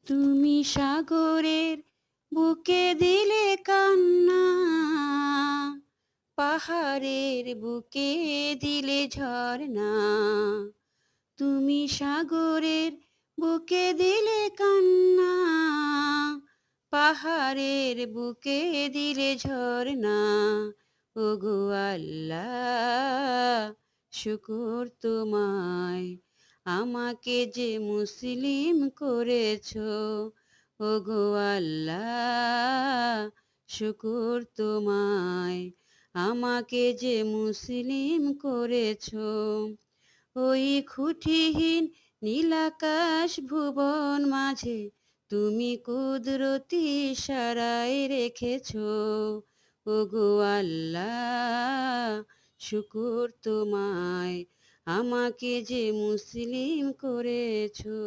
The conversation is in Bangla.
তুমি সাগরের বুকে দিলে কান্না, পাহাড়ের বুকে দিলে ঝরনা। তুমি সাগরের বুকে দিলে কান্না, পাহাড়ের বুকে দিলে ঝরনা। ওগো আল্লাহ, শুকর তোমায়, আমাকে যে মুসলিম করেছো। ওগো আল্লাহ, শুকর তোমায়, আমাকে যে মুসলিম করেছো। ওই খুঁটিহীন নীলাকাশ ভুবন মাঝে তুমি কুদরতি ইশারায় রেখেছো। ওগো আল্লাহ, শুকর তোমায়, আমাকে যে মুসলিম করেছো।